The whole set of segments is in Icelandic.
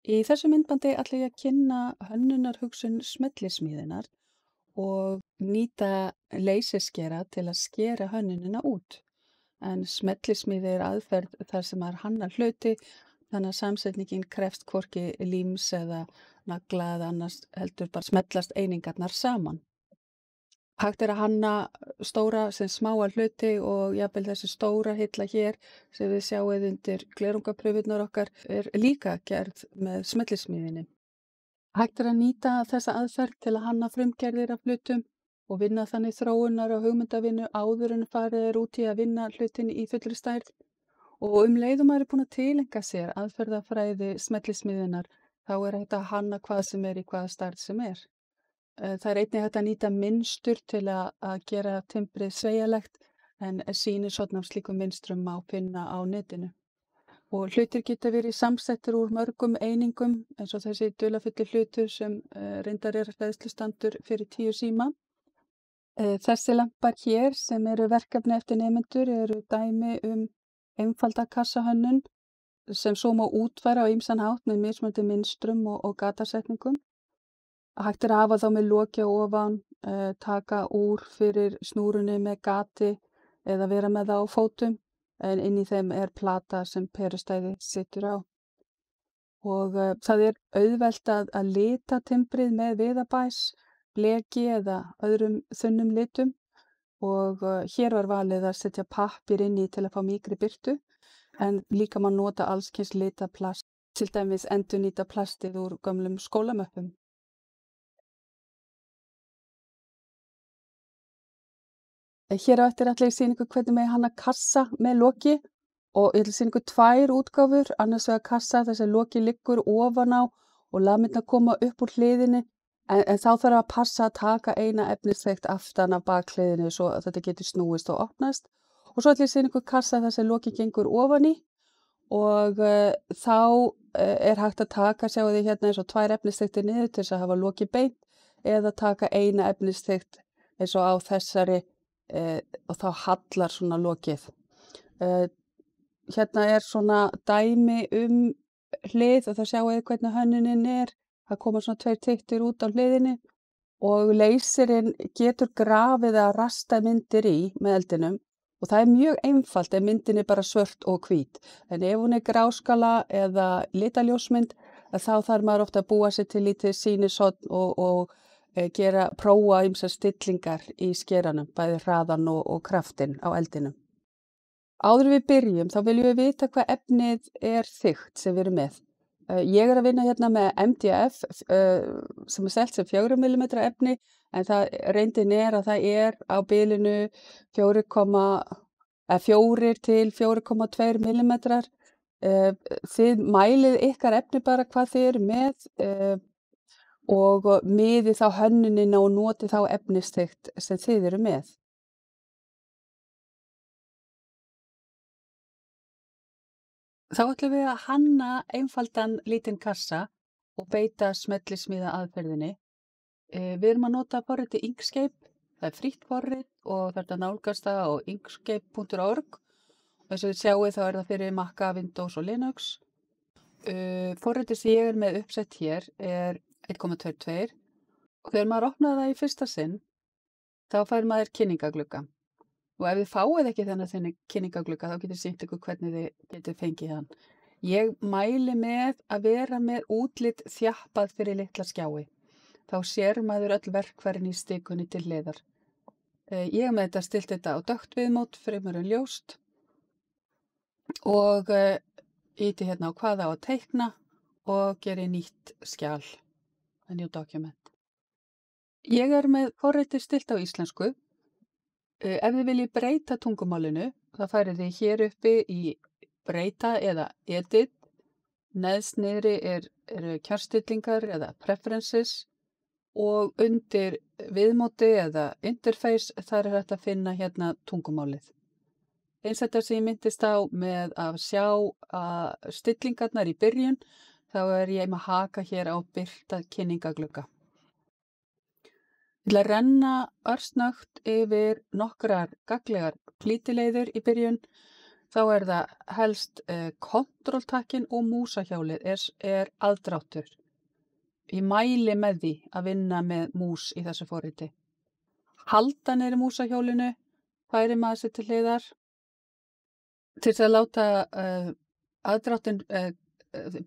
Í þessu myndbandi ætla ég að kynna hönnunarhugsun smellismíðinnar og nýta leysiskera til að skera hönnunina út. En smellismíði er aðferð þar sem maður hannar hluti þannig að samsetningin krefst hvorki líms eða nagla eða annars heldur bara smellast einingarnar saman. Hægt er að hanna stóra sem smáa hluti og jafnvel þessi stóra hilla hér sem við sjáið undir glerungaprufurnar okkar er líka gerð með smellismíðinni. Hægt er að nýta þessa aðferð til að hanna frumgerðir af hlutum og vinna þannig þróunar og hugmyndavinnu áður en farið er út í að vinna hlutin í fullri stærð. Og leiðum maður er búin að tileinka sér aðferðafræði smellismíðinnar þá er hægt að hanna hvað sem er í hvaða stærð sem er. Það er einnig hægt að nýta mynstur til að gera timbrið sveigjanlegt en sýnishorn af slíkum mynstrum má finna á netinu. Og hlutir geta verið samsettir úr mörgum einingum eins og þessi dularfulli hlutur sem reyndar er hleðslustandur fyrir 10 síma. Þessi lampar hér sem eru verkefni eftir nemendur eru dæmi einfalda kassahönnun sem svo má útfæra á ýmsan hátt með mismunandi mynstrum og gatasetningum. Hægt er að hafa þá með loki á ofan, taka úr fyrir snúrunni með gati eða vera með það á fótum en inn í þeim er plata sem perustæði situr á. Og það er auðvelt að lita timbrið með viðarbæs, bleki eða öðrum þunnum litum og hér var valið að setja pappír inn í til að fá mýkri birtu en líka má nota alls kyns litaplast, til dæmis endurnýta plastið úr gömlum skólamöppum. Hér á eftir ætla ég að sýna ykkur hvernig megi hanna kassa með loki og ég ætla að sýna ykkur 2 útgáfur, annars vegar kassa þar sem loki liggur ofan á og lamirnar koma upp úr hliðinni en þá þarf að passa að taka eina efnisþekkt aftan af bakhliðinu svo að þetta getur snúist og opnast. Og svo ætla ég að sýna ykkur kassa þar sem loki gengur ofan í og þá er hægt að taka, sjáu þið hérna eins og 2 efnisþekktir niður til þess að hafa loki beint eða taka eina efnisþekkt eins og á þessari og þá hallar svona lokið. Hérna er svona dæmi hlið og það sjáu þið hvernig hönnunin er. Það koma svona 2 tittir út á hliðinni og leysirinn getur grafið að rasta myndir í með eldinum og það er mjög einfalt ef myndin er bara svört og hvít. En ef hún er gráskala eða litaljósmynd þá þarf maður ofta að búa sér til lítið sýnishorn og prófa ýmsar stillingar í skeranum, bæði hraðan og kraftinn á eldinum. Áður en við byrjum þá viljum við vita hvað efnið er þykkt sem við erum með. Ég er að vinna hérna með MDF sem er selt sem 4 mm efni en reyndin er að það er á bilinu 4 til 4,2 mm. Þið mælið ykkar efni bara hvað þið eru með og miðið þá hönnunina og notið þá efnisþykkt sem þið eru með. Þá ætlum við að hanna einfaldan lítinn kassa og beita smellismíða aðferðinni. Við erum að nota forritið Inkscape, það er frítt forrit og þetta nálgast það á inkscape.org. Eins og þið sjáið þá er það fyrir Mac, Windows og Linux. Forritið sem ég er með uppsett hér er 1,22 og þegar maður opnar það í fyrsta sinn þá fær maður kynningaglugga og ef þið fáið ekki þennan kynningaglugga þá getur sýnt ykkur hvernig þið getur fengið hann. Ég mæli með að vera með útlit þjappað fyrir litla skjái. Þá sér maður öll verkfærin í stikunni til hliðar. Ég með þetta stilt þetta á dökkt viðmót fremur en ljóst og ýti hérna á hvað á að teikna og geri nýtt skjal. A new document. Ég er með forritið stilt á íslensku. Ef þið viljið breyta tungumálinu, þá færið þið hér uppi í breyta eða edit. Neðst niðri eru kjarstillingar eða preferences og undir viðmóti eða interface þar er hægt að finna hérna tungumálið. Eins þetta sem ég myndist á með að sjá stillingarnar í byrjun þá er ég með haka hér á birta kynningaglugga. Ég ætla að renna örsnöggt yfir nokkrar gagnlegar flýtileiðir í byrjun. þá er það helst kontrolltakkin og músahjálið er aðdráttur. Ég mæli með því að vinna með mús í þessu forriti. Halda niðri músahjólinu, færi maður sér til hliðar. Til þess að láta aðdráttinn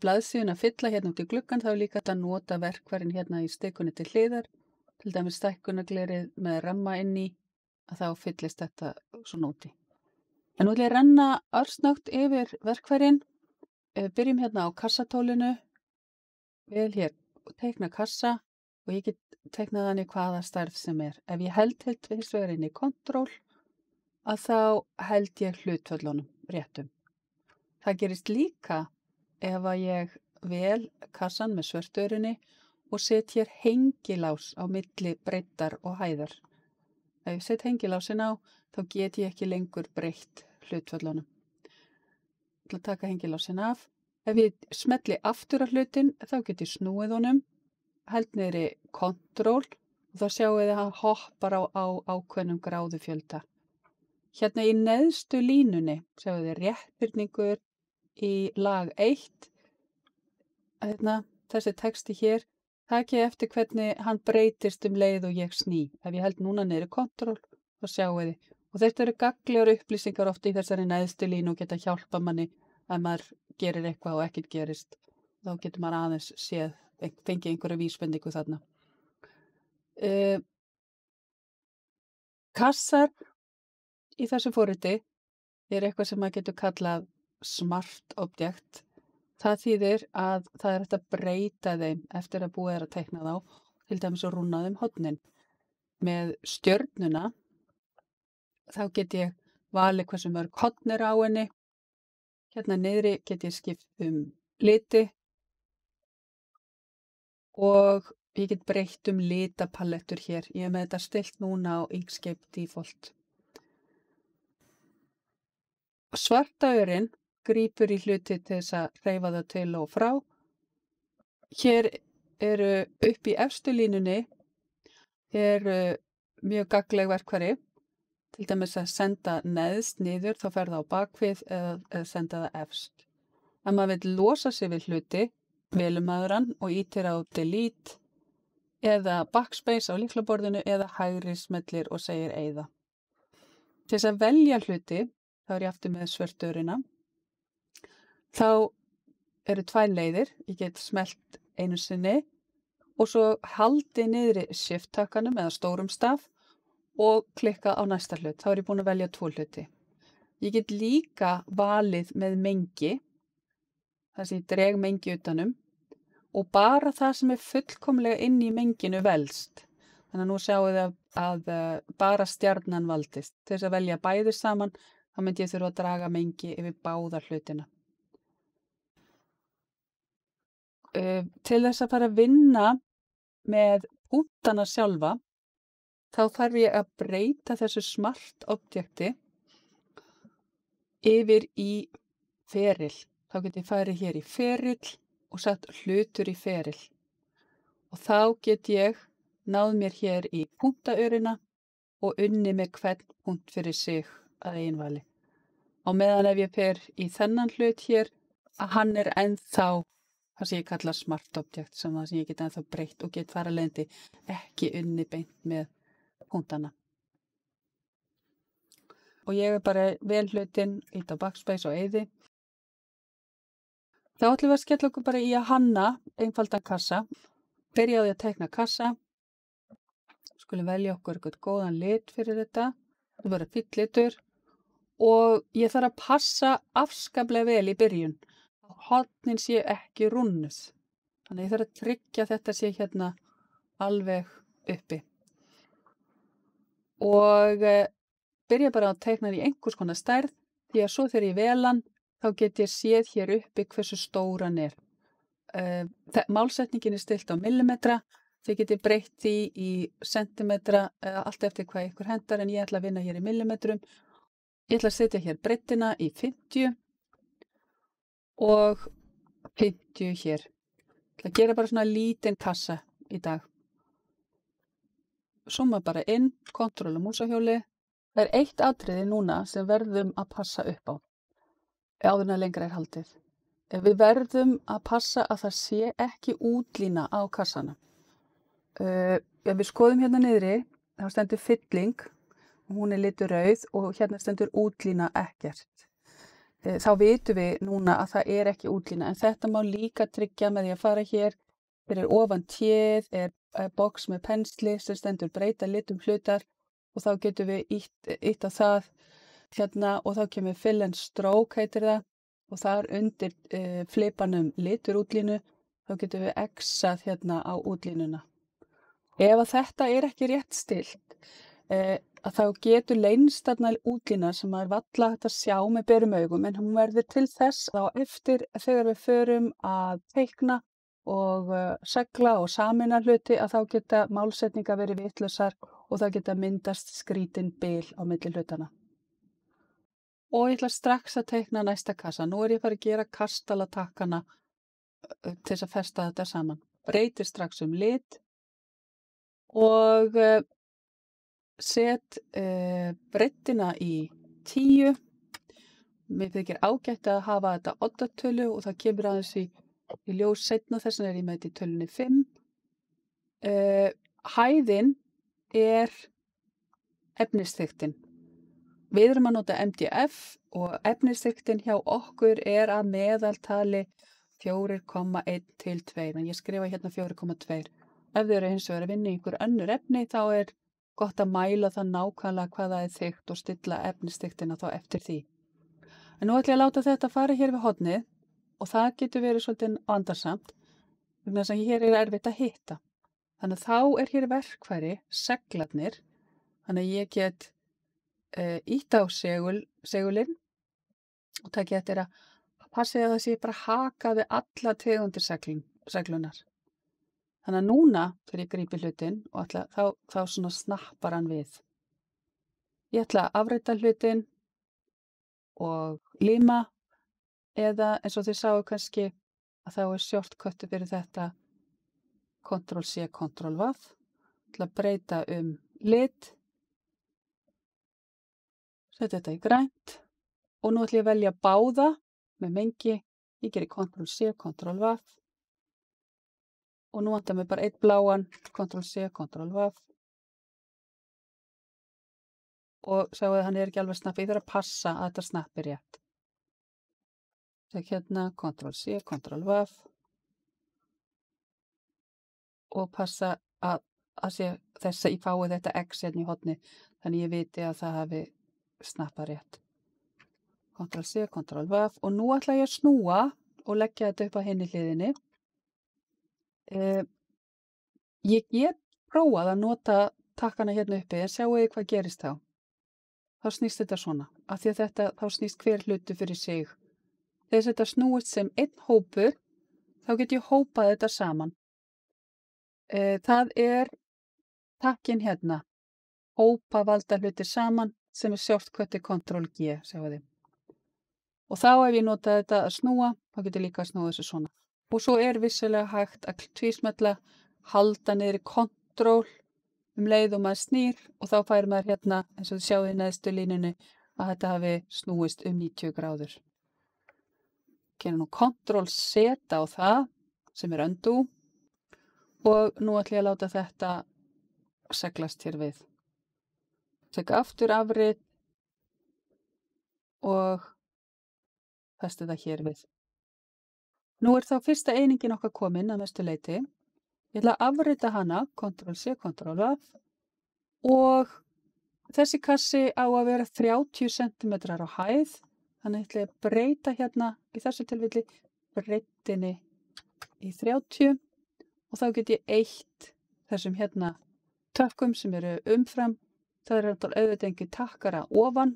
blaðsíðuna fylla hérna út í gluggann, þá er líka hægt að nota verkfærin hérna í stikunni til hliðar, til dæmis stækkunarglerið með ramma inn í, að þá fyllist þetta svona úti. En nú ætla ég að renna örsnöggt yfir verkfærin. Byrjum hérna á kassatólinu, vel hér teikna kassa og ég get teiknað hann í hvaða stærð sem er. Ef ég held hins vegar inn í kontról, að þá held ég hlutföllunum réttum. Það gerist líka ef að ég vel kassan með svörturinni og set hér hengilás á milli breiddar og hæðar. Ef ég set hengilásin á, þá get ég ekki lengur breytt hlutföllunum. Ég ætla að taka hengilásin af. Ef ég smelli aftur á hlutin, þá get ég snúið honum, held niðri kontról og þá sjáum við að hann hoppar á ákveðnum gráðufjölda. Hérna í neðstu línunni sjáum við réttbyrningur í lag 1. Hérna, þessi texti hér, takið eftir hvernig hann breytist leið og ég sný. Ef ég held núna niðri kontról, þá sjáum við. Og þetta eru gagnlegar upplýsingar oft í þessari neðstu línu og geta hjálpa manni að maður gerir eitthvað og ekkert gerist. Þá getur maður aðeins séð, fengið einhverju vísbendingu þarna. Kassar í þessu forriti er eitthvað sem maður getur kallað smart object. Það þýðir að það er hægt að breyta þeim eftir að búið að teikna þá, til dæmis að rúna þeim hornin. Með stjörnuna þá get ég valið hversu mörg horn eru á henni. Hérna niðri get ég skipt liti og ég get breytt litapalettur hér. Ég er með þetta stillt núna á Inkscape Default. Svarta aurinn grípur í hluti til þess að hreyfa það til og frá. Hér eru upp í efstu línunni mjög gagnleg verkfæri. Til dæmis að senda neðst niður, þá fer það á bakvið eða senda það efst. Ef maður vill losa sig við hluti, velur maður hann og ýtir á delete eða backspace á lyklaborðinu eða hægri smellir og segir eyða. Til þess að velja hluti, þá er ég aftur með svörturina. Þá eru tvær leiðir. Ég get smellt einu sinni og svo haldið niðri shift-takkanum eða stórum staf og klikka á næsta hlut. Þá er ég búin að velja 2 hluti. Ég get líka valið með mengi, þar sem ég dreg mengi utanum og bara það sem er fullkomlega inn í menginu velst. Þannig að nú sjáum við að bara stjarnan valdist. Til þess að velja bæði saman, þá myndi ég þurfa að draga mengi yfir báða hlutina. Til þess að fara að vinna með punktana sjálfa, þá þarf ég að breyta þessu smart objekti yfir í feril. Þá get ég farið hér í feril og sett hlutur í feril. Og þá get ég náð mér hér í punktaurina og unni með hvern punkt fyrir sig að einvali. Á meðan ef ég fer í þennan hlut hér, að hann er ennþá það sem ég kalla smart object, sem ég get ennþá breytt og get fara leiðandi ekki unni beint með punktana. Og ég er bara vel hlutin, ít á backspace og eyði. Þá ætlum við að skella okkur bara í að hanna einfaldan kassa. Byrja á því að teikna kassa. Skulum velja okkur eitthvað góðan lit fyrir þetta. Það verður fínn litur. Og ég þarf að passa afskaplega vel í byrjun. Hornin sé ekki rúnnuð. Þannig ég þarf að tryggja þetta sé hérna alveg uppi. Og byrja bara að teikna í einhvers konar stærð, því að svo þegar ég vel hann, þá get ég séð hér uppi hversu stóran er. Málsetningin er stilt á millimetra, þið getið breytt því í sentimetra, allt eftir hvað ykkur hendar, en ég ætla að vinna hér í millimetrum. Ég ætla að setja hér breiddina í 50 og 50 hér. Ég ætla að gera bara svona lítinn kassa í dag. Zooma bara inn, kontról og músahjóli. Það er eitt atriði núna sem verðum að passa upp á. áður en lengra er haldið. Við verðum að passa að það sé ekki útlína á kassanum. Ef við skoðum hérna niðri, þá stendur fylling, hún er litur rauð og hérna stendur útlína ekkert. Þá vitum við núna að það er ekki útlína, en þetta má líka tryggja með því að fara hér fyrir ofan téð er box með pensli sem stendur breyta litum hlutar og þá getum við ítt á það hérna og þá kemur fill and stroke heitir það og þar undir flipanum litur útlínu þá getum við exað hérna á útlínuna. Ef að þetta er ekki rétt stillt að þá getur leynst þarna útlína sem er varla hægt að sjá með berum augum en hún verður til þess á eftir þegar við förum að teikna og segla og sameina hluti að þá geta málsetningar verið vitlausar og það geta myndast skrítin bil á milli hlutana. Og ég ætla strax að teikna næsta kassa. Nú er ég farið að gera kastalatakkana til þess að festa þetta saman. Breytir strax um lit og set breiddina í 10. Mér þykir ágætt að hafa þetta oddatölu og það kemur aðeins í ljós seinna þess vegna er ég með þetta í tölunni 5. Hæðin er efnisþykktin. Við erum að nota MDF og efnisþykktin hjá okkur er að meðaltali 4,1 til 2. En ég skrifa hérna 4,2. Ef þið eru hins vegar að vinna í einhver önnur efni þá er gott að mæla það nákvæmlega hvað það er þykkt og stilla efnisþykktina þá eftir því. En nú ætla ég að láta þetta fara hér við hornið og það getur verið svolítið vandarsamt vegna þess að hér er erfitt að hitta. Þannig að þá er hér verkfæri, seglarnir, þannig að ég get ítt á segulinn og takk eftir að passi að það sé bara haka við alla tegundir seglunar. Þannig að núna þegar ég grípi hlutinn og þá svona snappar hann við. Ég ætla að afrita hlutinn og líma eða eins og þið sáu kannski að þá er shortcutu fyrir þetta Ctrl+C, Ctrl+V. Ég ætla að breyta um lit. Setja þetta í grænt og nú ætla ég að velja báða með mengi. Ég geri Ctrl+C, Ctrl+V og nú vantar mér bara einn bláan, Ctrl+C, Ctrl+V og sjáu að hann er ekki alveg snappi. Ég þarf að passa að þetta snappi rétt. Tek hérna Ctrl+C, Ctrl+V og passa að sé þess að ég fái þetta X hérna í horni þannig ég viti að það hafi snappað rétt. Ctrl+C, Ctrl+V og nú ætla ég að snúa og leggja þetta upp á hinni hliðinni. Ég get prófað að nota takkana hérna uppi en sjáu þið hvað gerist þá. Þá snýst þetta svona af því að þá snýst hver hlutu fyrir sig. Þegar þetta snúist sem einn hópur þá get ég hópað þetta saman. Það er takkin hérna. Hópa valda hlutir saman sem er shortcuti Ctrl+G, sjáu þið. Og þá ef ég nota þetta að snúa, þá get ég líka að snúa þessu svona. Og svo er vissulega hægt að tvísmetla, halda niður í Ctrl leið og maður snýr og þá fær maður hérna, eins og þið sjáu í neðstu línunni, að þetta hafi snúist um 90 gráður. Gerum nú Ctrl+Z á það, sem er undo, og nú ætla ég að láta þetta seglast hér við. Tek aftur afrit og festi það hér við. Nú er þá fyrsta einingin okkar komin að mestu leyti. Ég ætla að afrita hana, Ctrl+C, Ctrl+V og þessi kassi á að vera 30 cm á hæð. Þannig ætla ég að breyta hérna í þessu tilfelli breiddinni í 30 og þá get ég eytt þessum hérna tökkum sem eru umfram. Það er auðvitað engin takkara ofan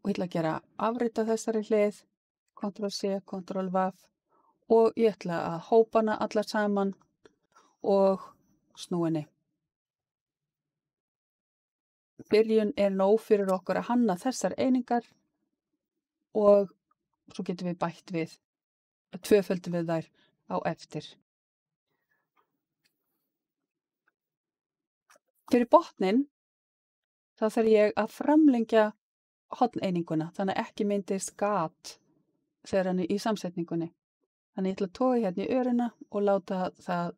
og ég ætla að gera afrita þessari hlið, Ctrl+C, Ctrl+V og ég ætla að hópa hana allar saman og snúa henni. Byrjun er nóg fyrir okkur að hanna þessar einingar og svo getum við bætt við, tvöföldum við þær á eftir. Fyrir botninn þá þarf ég að framlengja horneininguna, þannig að ekki myndist gat þegar hann er í samsetningunni. Þannig ég ætla að toga hérna í örina og láta það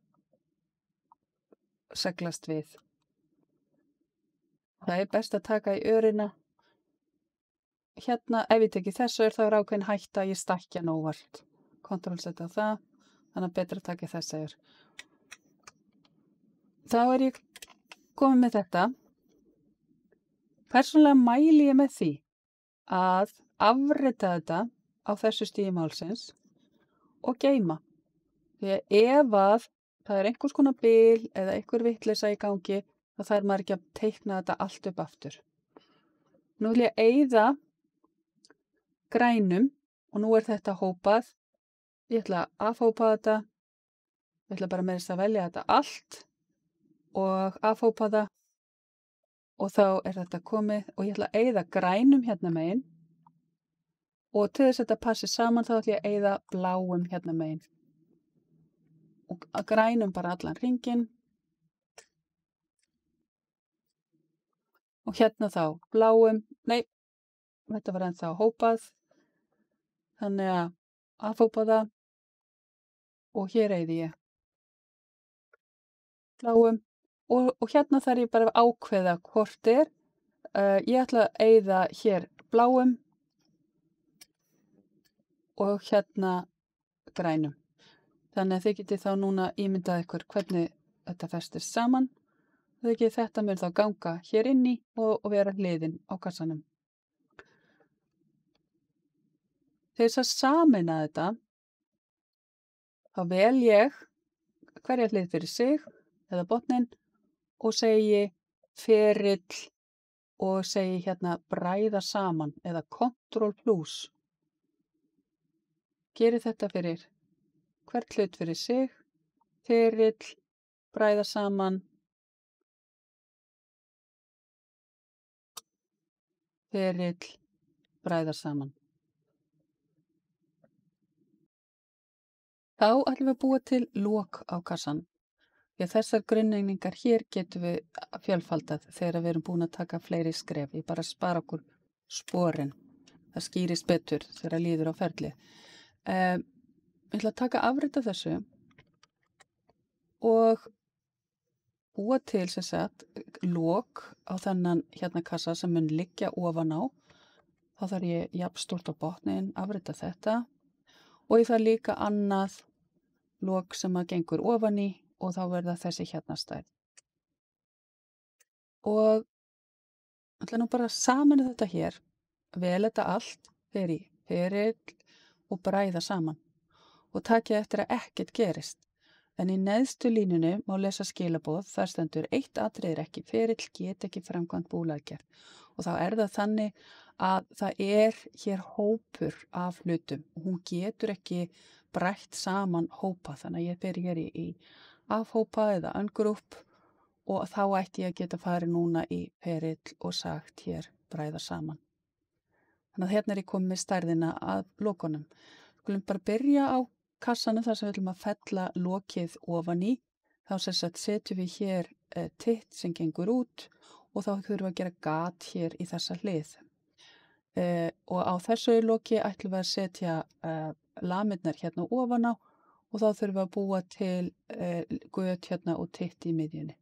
seglast við. Það er best að taka í örina. Hérna, ef ég teki þessu þá er ákveðin hætta að ég stækja hann óvart. Kontrollsetta það, þannig að betra að taka þessa ör. Þá er ég komin með þetta. Persónulega mæli ég með því að afrita þetta á þessu stigi málsins og geyma. Því að ef að það er einhvers konar bil eða einhver vitleysa í gangi, þá þarf maður ekki að teikna þetta allt upp aftur. Nú vil ég eyða grænum og nú er þetta hópað. Ég ætla að afhópa þetta. Ég ætla bara með þess að velja þetta allt og afhópa það og þá er þetta komið og ég ætla að eyða grænum hérna megin og til þess að þetta passi saman þá ætla ég að eyða bláum hérna megin og að grænum bara allan hringinn og hérna þá bláum, nei, þetta var ennþá hópað, þannig að afhópa það og hér eyði ég bláum og hérna þarf ég bara að ákveða hvort er. Ég ætla að eyða hér bláum og hérna grænum. Þannig að þið getið þá núna ímyndað ykkur hvernig þetta festist saman. Þetta mun þá ganga hér inn í og vera hliðin á kassanum. Til þess að sameina þetta, þá vel ég hverja hlið fyrir sig eða botninn og segi ferill og segi hérna bræða saman eða Ctrl+. Gerið þetta fyrir hvert hlut fyrir sig, ferill, bræða saman, ferill, bræða saman. Þá ætlum við að búa til lok á kassan. Því að þessar grunneiningar hér getum við fjölfaldað þegar við erum búin að taka fleiri skref. Ég bara spara okkur sporin. Það skýrist betur þegar líður á ferli. Ég ætla að taka afrita þessu og búa til sem sagt lok á þennan hérna kassa sem mun liggja ofan á. Þá þarf ég jafnstórt á botnin, afrita þetta og ég þarf líka annað lok sem að gengur ofan í og þá verða þessi hérna stærð. Og ætla nú bara að sameina þetta hér, vel þetta allt, fer í ferill og bræða saman og takið eftir að ekkert gerist. En í neðstu línunni má lesa skilaboð, þar stendur eitt atriði er ekki ferill, get ekki framkvæmt búlaðgerð. Og þá er það þannig að það er hér hópur af hlutum og hún getur ekki brætt saman hópa, þannig að ég fer hér í afhópa eða ungroup og þá ætti ég að geta farið núna í ferill og sagt hér bræða saman. Þannig að hérna er ég komið með stærðina að lokunum. Skulum bara byrja á kassanum þar sem við ætlum að fella lokið ofan í. Þá setjum við hér titt sem gengur út og þá þurfum við að gera gat hér í þessa hlið. Og á þessu loki ætlum við að setja lamirnar hérna ofan á og þá þurfum við að búa til göt hérna og titt í miðjunni.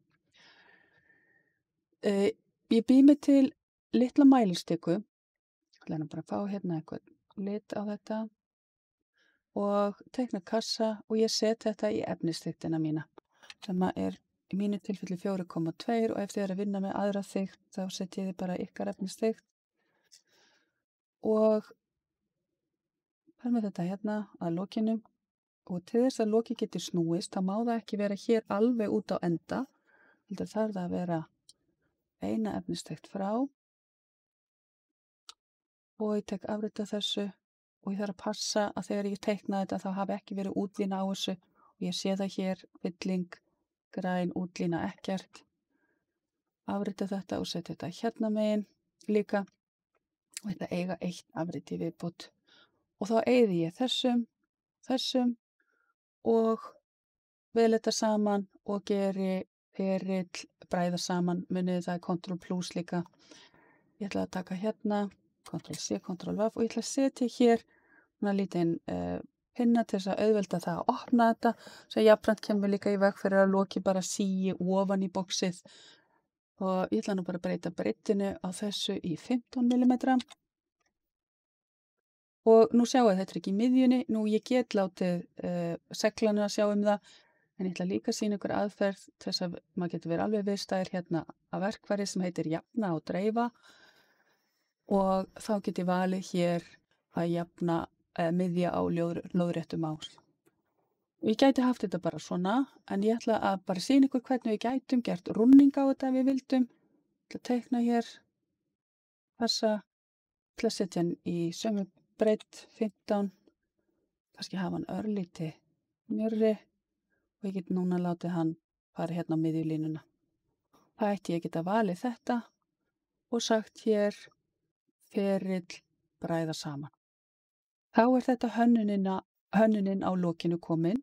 Ég bý mig til litla mælistiku. Ég ætla bara að fá hérna eitthvað lit á þetta og teikna kassa og ég set þetta í efnisþykktina mína sem er í mínu tilfelli 4,2 og ef þið eru að vinna með aðra þykkt þá set ég þið bara ykkar efnisþykkt og fer með þetta hérna að lokinu. Og til þess að loki geti snúist, þá má það ekki vera hér alveg út á enda. Þetta þarf það að vera eina efnistekt frá. Og ég tek afrita þessu og ég þarf að passa að þegar ég teikna þetta þá hafi ekki verið útlína á þessu. Og ég sé það hér, fylling, græn, útlína ekkert. Afrita þetta og setja þetta hérna megin líka. Og þetta eiga eitt afriti viðbútt. Og þá eyði ég þessum. Og vel þetta saman og geri ferill, bræða saman, munið það er Ctrl+ líka. Ég ætla að taka hérna Ctrl+C, Ctrl+V og ég ætla að setja hér svona lítinn pinna til þess að auðvelda það að opna þetta. Svo jafnframt kemur líka í veg fyrir að Loki bara síi ofan í boxið. Og ég ætla nú bara að breyta breiddinu á þessu í 15 mm. Og nú sjáu að þetta er ekki í miðjunni. Nú ég get látið seglana sjá það. En ég ætla líka að sýna ykkur aðferð til þess að maður getur verið alveg viðstæðir hérna að verkfæri sem heitir jafna og dreifa. Og þá get ég valið hér að jafna miðja á lóðréttu más. Og ég gæti haft þetta bara svona, en ég ætla að bara sýna ykkur hvernig við gætum gert rúnning á þetta ef við vildum. Ég ætla að teikna hér þessa, ég ætla að setja hann í sömu breidd 15, kannski hafa hann örlítið mjörri og ég get núna látið hann fara hérna á miðjulínuna. Það ætti ég geta valið þetta og sagt hér ferill bræða saman. Þá er þetta hönnunin á lokinu komin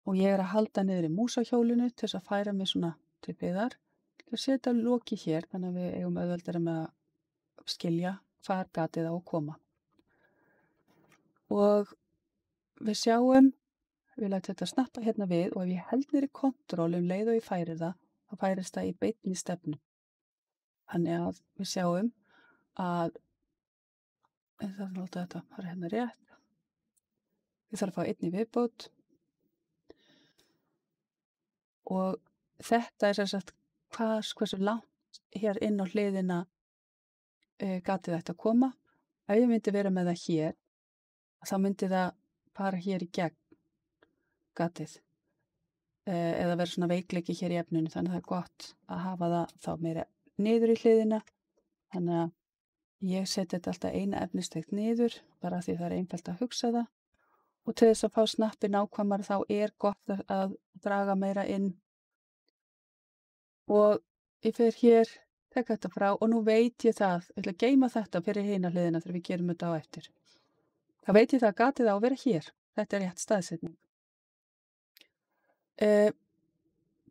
og ég er að halda niður í músahjólinu til þess að færa mig svona til byggðar. Ég ætla að setja Loki hér þannig að við eigum auðveldara með að skilja hvar gatið á að koma. Og við sjáum, við lætum þetta snappa hérna við og ef ég held niður í Ctrl leið og ég færi það, þá færist það í beinni stefnu. Þannig að við sjáum að ég þarf að láta þetta fara hérna rétt. Ég þarf að fá einn í viðbót. Og þetta er sem sagt hversu langt hér inn á hliðina gatið ætti að koma. Ef ég myndi vera með það hér, þá myndi það fara hér í gegn gatið. Eða vera svona veikleiki hér í efninu, þannig að það er gott að hafa það þá meira niður í hliðina. Þannig að ég seti þetta alltaf eina efnistegt niður, bara því það er einfalt að hugsa það. Og til þess að fá snappi nákvæmar þá er gott að draga meira inn. Og ég fer hér, tek þetta frá og nú veit ég það, ég ætla að geyma þetta fyrir hina hliðina þegar við gerum þetta á eftir. Þá veit ég það að gatið á að vera hér. Þetta er rétt staðsetning.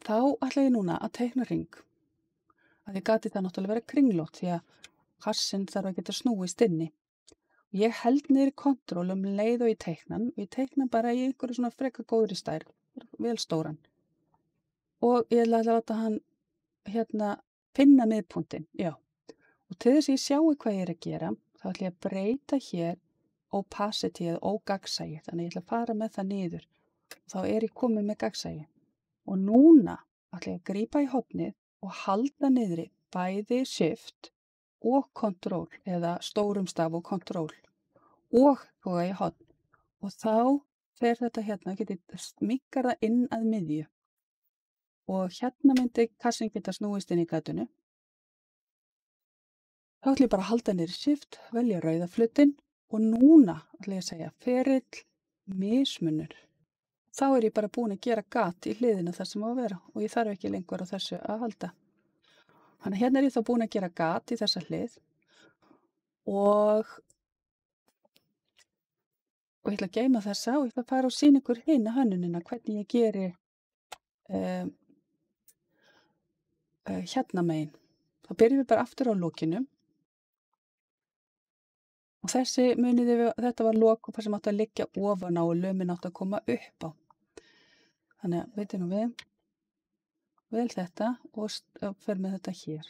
Þá ætla ég núna að teikna hring. Að ég gatið það náttúrulega vera kringlótt því að kassinn þarf að geta snúist inni. Ég held niður í Ctrl leið og ég teiknan og ég teikna bara í einhverju svona frekar góðri stærð, vel stóran. Og ég ætla að láta hann hérna finna miðpunktinn, já. Og til þess að ég sjáu hvað ég er að gera, þá ætla ég að breyta hér opacity eða ógagnsæi, þannig ég ætla að fara með það niður. Þá er ég komið með gagnsæi. Og núna ætla ég að grípa í hornið og halda niðri bæði shift og Ctrl eða stórum staf og Ctrl og toga í horn. Og þá fer þetta hérna, getið minkar það inn að miðju. Og hérna myndi kassin geta snúist inn í gatinu. Þá ætla ég bara að halda niður shift, velja rauða fluttinn og núna ætla ég að segja ferill mismunur. Þá er ég bara búin að gera gat í hliðina þar sem á að vera og ég þarf ekki lengur á þessu að halda. Þannig hérna er ég þá búin að gera gat í þessa hlið og ég ætla að geyma þessa og ég ætla að fara og sýna ykkur hina hönnunina hvernig ég geri hérna megin. Þá byrjum við bara aftur á lokinu. Og þessi muniði við, þetta var lok og það sem átti að liggja ofan á og lömin átti að koma upp á. Þannig að veitir nú vel þetta og fer með þetta hér.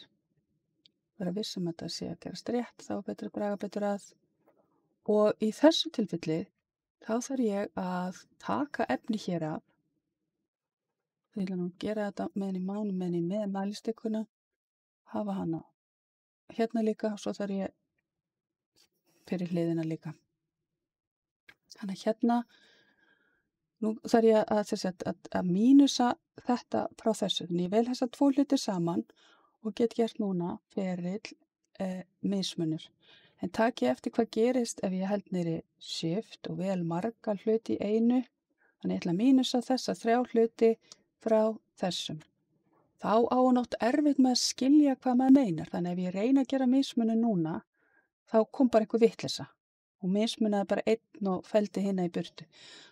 Vera vissum að þetta sé að gerast rétt, þá er betur að draga betur að. Og í þessu tilfelli þá þarf ég að taka efni hér af. Ég ætla nú að gera þetta með mælistikkuna, hafa hana hérna líka og svo þarf ég fyrir hliðina líka. Þannig hérna, nú þarf ég að mínusa þetta frá þessu. Þannig ég vel þessa tvo hluti saman og get gert núna ferill mismunur. En takk ég eftir hvað gerist ef ég held niðri shift og vel marga hluti í einu. Þannig ég ætla að mínusa þessa 3 hluti frá þessum. Þá á hann átt erfitt með að skilja hvað maður meinar. Þannig ef ég reyna að gera mismunun núna, þá kom bara einhver vitleysa og mismunaði bara einn og felldi hina í burtu.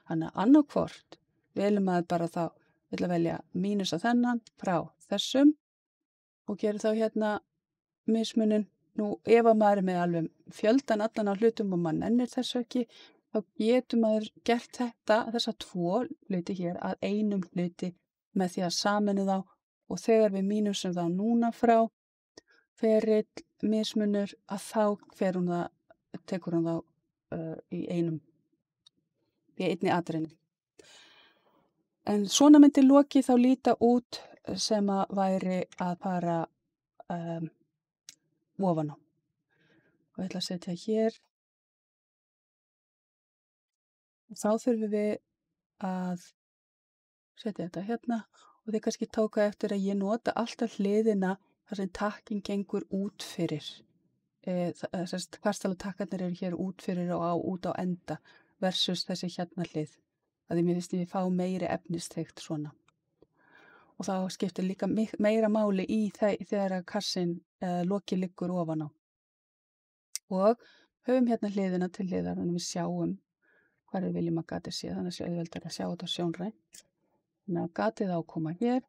Þannig að annarkvort velum maður bara þá, ég ætla að velja mínusa þennan frá þessum og gera þá hérna mismunun Nú, ef að maður er með alveg fjöldan allan á hlutum og maður nennir þessu ekki, þá getur maður gert þessa 2 hluti hér að einum hluti með því að sameina þá og þegar við mínusum þá núna frá ferill, mismunur, að þá tekur hún þá í einni atrennu. En svona myndi Loki þá líta út sem að væri að fara ofan á. Og ég ætla að setja hér. Þá þurfum við að setja þetta hérna og þið kannski tóka eftir að ég nota alltaf hliðina þar sem takkinn gengur út fyrir. Kastalatakkarnir eru hér út fyrir og út á enda versus þessi hérna hlið. Því mér finnst ég fá meiri efnisteykt svona. Og þá skiptir líka meira máli í þegar kassinn Loki liggur ofan á. Og höfum hérna hliðina til hliðar þannig við sjáum hvar við viljum að gatið sé, þannig að sé auðveldara að sjá þetta sjónrænt. Þannig að gatið á að koma hér.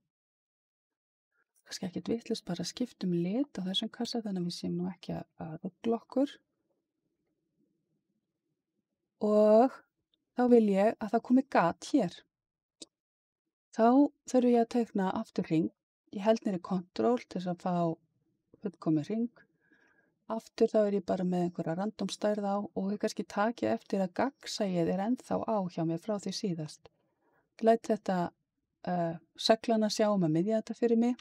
Kannski ekkert vitlaust, bara skiptum lit á þessum kassa þannig að við séum nú ekki að rugla okkur. Og þá vil ég að það komi gat hér. Þá þurfum ég að teikna aftur hring. Ég held niður í Ctrl til þess að fá fullkominn hring. Aftur þá er ég bara með einhverja random stærð á og ég kannski takið eftir að gagnsæið er ennþá á hjá mér frá því síðast. Læt þetta seglana sjá að miðja þetta fyrir mig.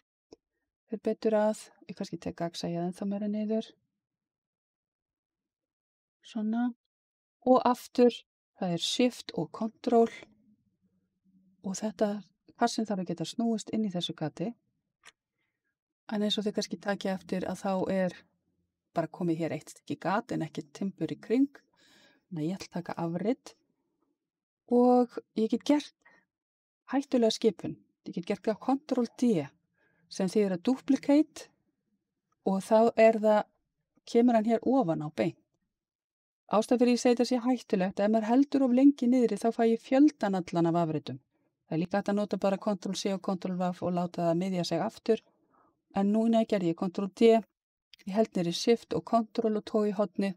Fyrir betur að, ég kannski tek gagnsæið ennþá meira niður. Svona. Og aftur, það er Shift og Ctrl. Og kassin þarf að geta snúist inn í þessu gati. En eins og þið kannski takið eftir að þá er bara komið hér eitt stykki gat en ekki timbur í kring. Þannig að ég ætla að taka afrit. Og ég get gert hættulega skipun. Ég get gert Ctrl D sem þýðir að duplicate og þá kemur hann hér ofan á beint. Ástæðan fyrir ég segi þetta sé hættulegt, ef maður heldur of lengi niðri þá fæ ég fjöldan allan af afritum. Það er líka hægt að nota bara Ctrl C og Ctrl V og láta það miðja sig aftur. En núna gerði ég Ctrl D, ég held niður í Shift og Ctrl og tók í hornið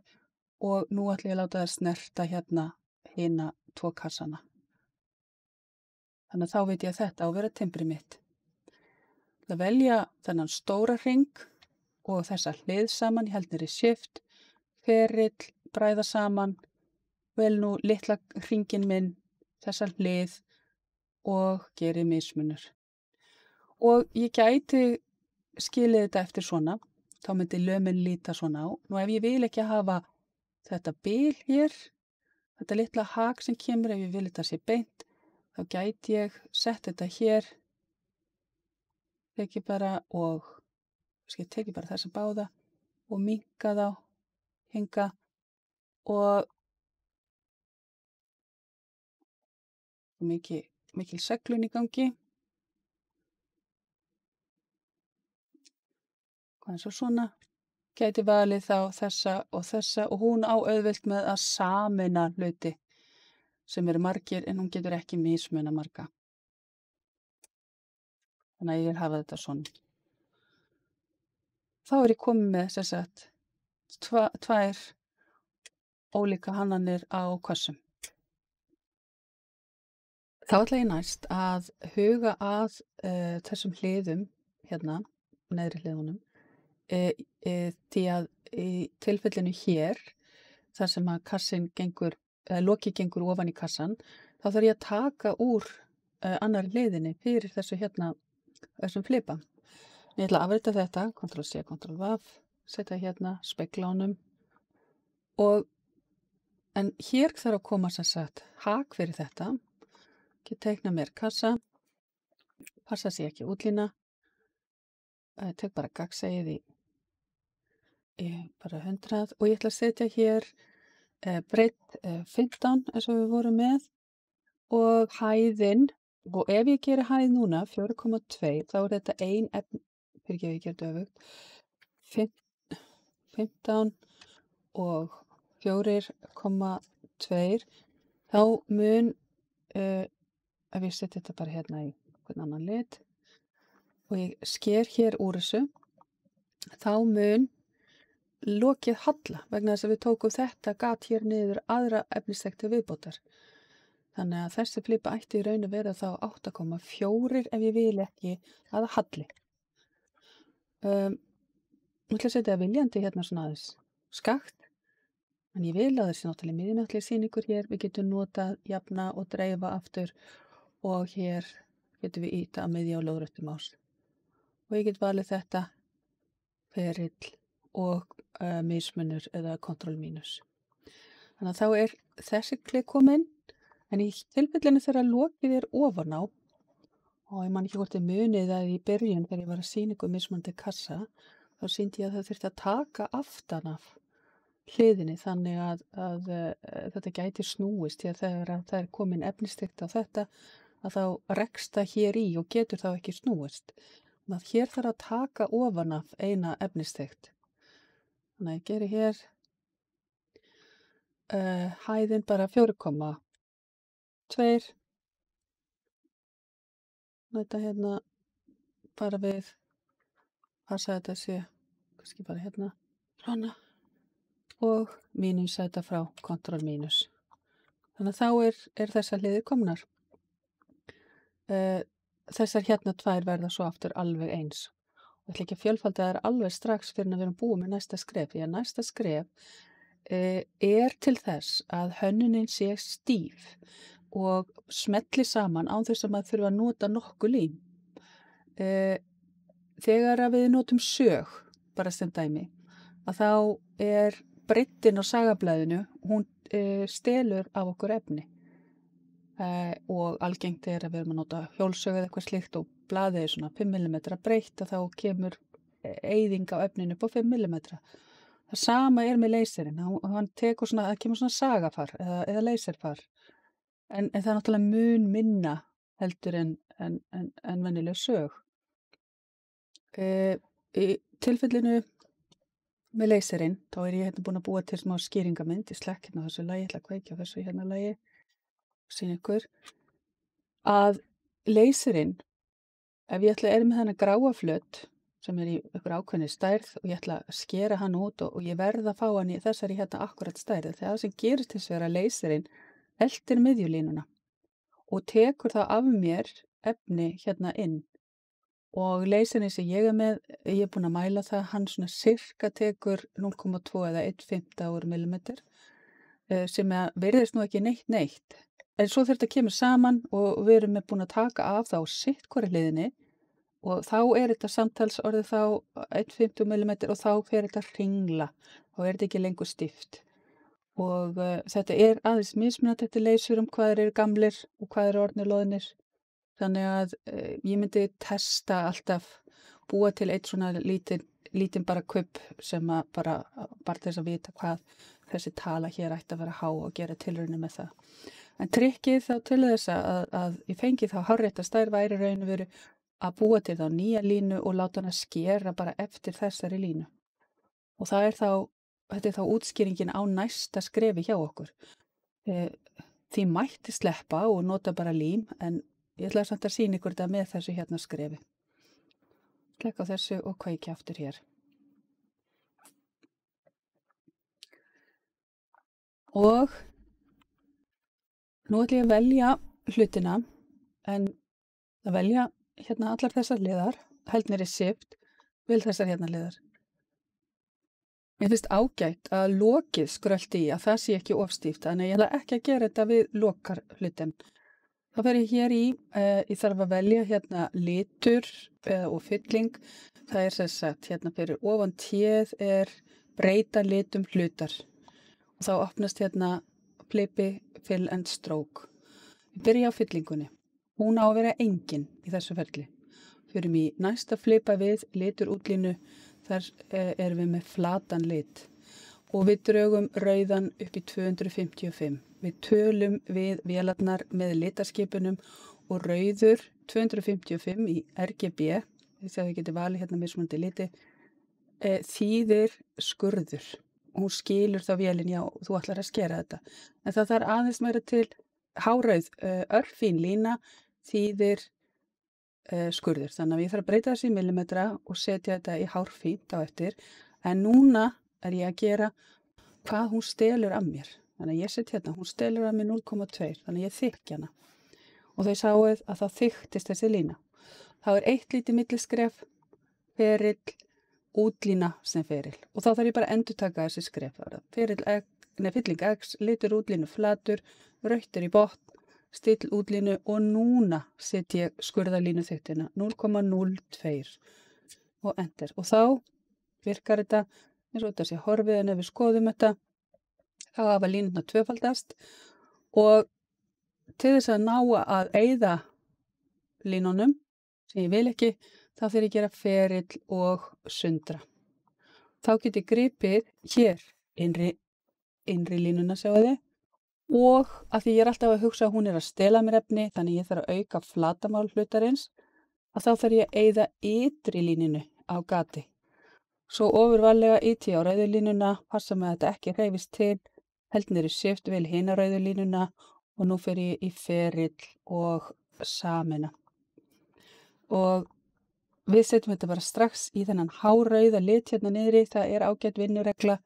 og nú ætla ég að láta það snerta hérna hina 2 kassana. Þannig að þá veit ég að þetta á að vera timbrið mitt. Það velja þennan stóra hring og þessa hlið saman, ég held niður í Shift, ferill, bræða saman, vel nú litla hringinn minn, þessa hlið og geri mismunur. Og ég gæti skilið þetta eftir svona, þá myndi lömin líta svona á. Nú ef ég vil ekki hafa þetta bil hér, þetta litla hak sem kemur, ef ég vil þetta sé beint, þá gæti ég sett þetta hér, teki bara þessa báða og minnka þá, hinga og mikil seglun í gangi. Hvað svo svona? Gæti valið þá þessa og hún á auðvelt með að sameina hluti sem eru margir en hún getur ekki mismuna marga. Þannig að ég vil hafa þetta svona. Þá er ég komið með sem sagt 2 ólíka hannanir á kössum. Þá ætla ég næst að huga að þessum hliðum hérna, neðri hliðunum, því að í tilfellinu hér, þar sem að kassin Loki gengur ofan í kassan, þá þarf ég að taka úr annarri hliðinni fyrir þessum flipa. Ég ætla að afrita þetta, Ctrl C, Ctrl V, setja hérna, spegla honum en hér þarf að koma sem sagt hak fyrir þetta. Ég teikna mér kassa, passa sig ekki útlína, tek bara gagnsæið í bara 100 og ég ætla að setja hér breidd 15 eins og við vorum með og hæðin, og ef ég geri hæð núna 4,2 þá er þetta ein efni, fyrirgefið ég gerði öfugt, 15 og 4,2 þá mun ef ég setja þetta bara hérna í hvern annan lit og ég sker hér úr þessu, þá mun lokið halla vegna þess að við tókum þetta gat hér niður aðra efnisþekkt til viðbótar. Þannig að þessi flippa ætti í raun að vera þá 8,4 ef ég vil ekki að það halli. Nú ætla að setja viljandi hérna svona aðeins skakt, en ég vil að þessi náttúrulega miðjunáttileg sýningur hér. Við getum notað jafna og dreifa aftur og hér getum við íta að miðja og lóðréttum ás. Og ég get valið þetta ferill og mismunur eða kontroll mínus. Þannig að þá er þessi klikk kominn, en í tilfellinu þegar lokið er ofan á, og ég man ekki hvort ég munið að í byrjun þegar ég var að sýna ykkur mismunandi kassa, þá sýndi ég að það þurfti að taka aftan af hliðinni þannig að þetta gæti snúist, því að þegar það er komin efnisþykkt á þetta, að þá rekst það hér í og getur þá ekki snúist. Þannig að hér þarf að taka ofan af eina efnisþykkt. Þannig að ég geri hér hæðin bara 4,2. Þetta hérna bara við passa þetta sé kannski bara hérna svona og mínus þetta frá kontroll mínus. Þannig að þá er þessar hliðir komnar. Þessar hérna tvær verða svo aftur alveg eins. Og ég ætla ekki að fjölfalda þær alveg strax fyrir að við erum búin með næsta skref. Því að næsta skref er til þess að hönnunin sé stíf og smelli saman án þess að maður þurfa að nota nokkuð lím. Þegar að við notum sög, bara sem dæmi, að þá er breiddin á sagablaðinu, hún stelur af okkur efni. Og algengt er að við erum að nota hjólsög eða eitthvað slíkt og blaðið er svona 5 mm breitt og þá kemur eyðing á efninu upp á 5 mm. Það sama er með leyserinn, hann tekur svona, það kemur svona sagafar eða leyserfar. En það er náttúrulega mun minna heldur en venjuleg sög. Í tilfellinu með leyserinn, þá er ég hérna búin að búa til smá skýringamynd. Ég slekk hérna á þessu lagi, ég ætla að kveikja á þessu hérna lagi, sýna ykkur, að leyserinn, ef ég ætla að er með þennan gráa flöt sem er í ykkur ákveðni stærð og ég ætla að skera hann út og ég verð að fá hann í þessari hérna akkurat stærð. Það sem gerist hins vegar að leyserinn eltir miðjulínuna og tekur það af mér efni hérna inn. Og leyserinn sem ég er með, ég er búin að mæla það, hann svona sirka tekur 0,2 eða 1/5 millimetr, sem virðist nú ekki neitt. En svo þegar þetta kemur saman og við erum búin að taka af þá sitt hvori hliðinni og þá er þetta samtals orðið þá 1/5 millimetr og þá fer þetta hringla, þá er þetta ekki lengur stíft. Og þetta er aðeins mismunandi eftir leysurum, hvað eru gamlir og hvað eru orðnir loðnir. Þannig að ég myndi testa alltaf, búa til eitt svona lítinn bara kubb sem að bara þess að vita hvað þessi tala hér ætti að vera há og gera tilraunir með það. En trikkið þá til þess að ég fengi þá hárrétta stærð væri raun og veru að búa til þá nýja línu og láta hana skera bara eftir þessari línu. Og þetta er þá útskýringin á næsta skrefi hjá okkur. Því mætti sleppa og nota bara lím, en ég ætla samt að sýna ykkur þetta með þessu hérna skrefi. Slekk á þessu og kveiki aftur hér. Og nú ætla ég að velja hlutina, en að velja hérna allar þessar liðar, held niður í shift, vil þessar hérna liðar. Mér finnst ágætt að lokið skröldi í, að það sé ekki ofstíft, þannig ég ætla ekki að gera þetta við lokar hlutin. Þá fer ég hér í, ég þarf að velja hérna litur og fylling. Það er sem sagt hérna fyrir ofan téð er breyta litum hlutar. Og þá opnast hérna flippi, fill and stroke. Ég byrja á fyllingunni. Hún á að vera engin í þessu ferli. Förum í næsta flipa við litur útlínu, þar erum við með flatan lit. Og við drögum rauðan upp í 255. Við tölum við vélarnar með litaskipunum og rauður 255 í RGB, þess að þið getur valið hérna mismunandi liti, þýðir skurður. Hún skilur þá vélin, já, þú ætlar að skera þetta. En það þarf aðeins meira til hárauð, örfín lína þýðir skurður. Þannig að ég þarf að breyta þessi í millimetra og setja þetta í hárfínt á eftir. En núna er ég að gera hvað hún stelur af mér. Þannig að ég set hérna, hún stelur af mér 0,2, þannig að ég þykki hana. Og þau sáuð að þá þyktist þessi lína. Þá er eitt lítið milliskref, ferill, útlína sem ferill. Og þá þarf ég bara að endurtaka þessi skref. Fylling X, litur útlínu flatur, rautt í botn, still útlínu og núna set ég skurðarlínu þyktina 0,02 og enter. Og þá virkar þetta eins og þetta sé horfið en ef við skoðum þetta þá hafa línuna tvöfaldast og til þess að ná að eyða línunum sem ég vil ekki, þá þarf ég að gera ferill og sundra. Þá get ég gripið hér innri línuna, sjáu þið, og að því ég er alltaf að hugsa að hún er að stela mér efni, þannig ég þarf að auka flatamál hlutarins, að þá þarf ég að eyða ytri línunu á gati. Svo ofurvarlega ýti ég á rauðu línuna, passa með að þetta ekki hreyfist til, held niður í shift vel hina rauðu línuna og nú fer ég í ferill og sameina. Og við setjum þetta bara strax í þennan hárauða lit hérna niðri, það er ágætt vinnuregla.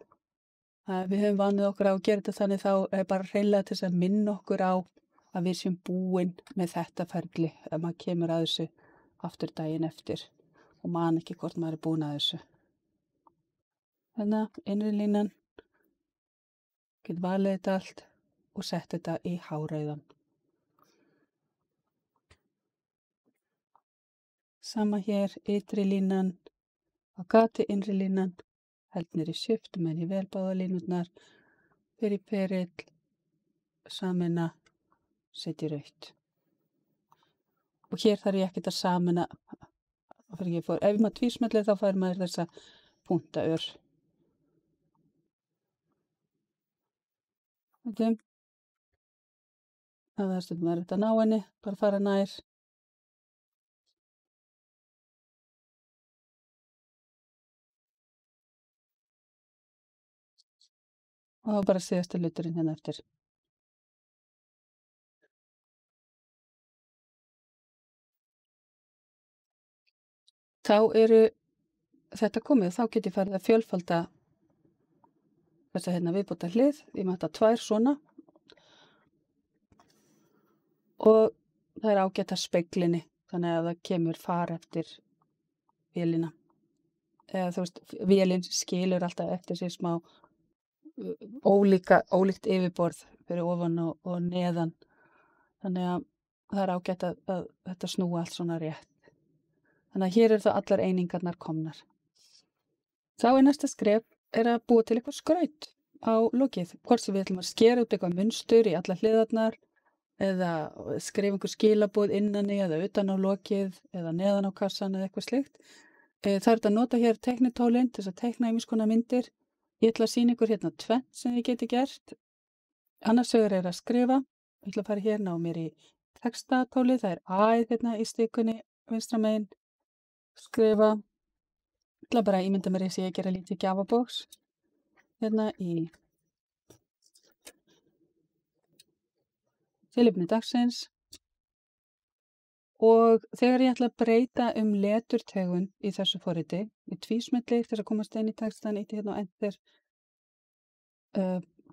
Við höfum vanið okkur á að gera þetta þannig þá er bara hreinlega til þess að minna okkur á að við séum búin með þetta ferli ef maður kemur að þessu aftur daginn eftir og man ekki hvort maður er búin að þessu. Þannig að innri línan, get valið þetta allt og sett þetta í hárauðan. Sama hér, ytri línan, á gati innri línan, held niður í shift, menn ég vel báða línurnar, fyrir ferill, sameina, setja rautt. Og hér þarf ég ekkert að sameina, ef maður tvísmellir þá fær maður þessa punktaör. Það er stundum erfitt að ná henni, bara fara nær. Og þá bara síðasta hluturinn hérna eftir. Þá eru þetta komið og þá get ég farið að fjölfalda þessa hérna viðbóta hlið. Ég með þetta 2 svona. Og það er ágætt að speglinni, þannig að það kemur far eftir vélina. Eða þú veist, vélinn skilur alltaf eftir sér smá ólíkt yfirborð fyrir ofan og neðan. Þannig að það er ágætt að þetta snúa allt svona rétt. Þannig að hér eru það allar einingarnar komnar. Þá er næsta skref að búa til eitthvað skraut á lokið. Hvort sem við ætlum að skera út eitthvað munstur í alla hliðarnar eða skrifa einhver skilaboð innan í eða utan á lokið eða neðan á kassan eða eitthvað slíkt. Það er þetta að nota hér teiknitólin til þess að teikna ýmiss konar myndir. Ég ætla að sýna ykkur hérna tvennt sem ég geti gert. Annars vegar er að skrifa. Ég ætla að fara hérna á mér í textatólið. Það er æð hérna í stikunni vinstra megin. Skrifa. Ég ætla bara að ímynda mér þess að ég gera lítið gjafabóks. Hérna í tilefni dagsins. Og þegar ég ætla að breyta leturtegund í þessu forriti, við tvísmelli til þess að komast inn í textan, ýti hérna á enter,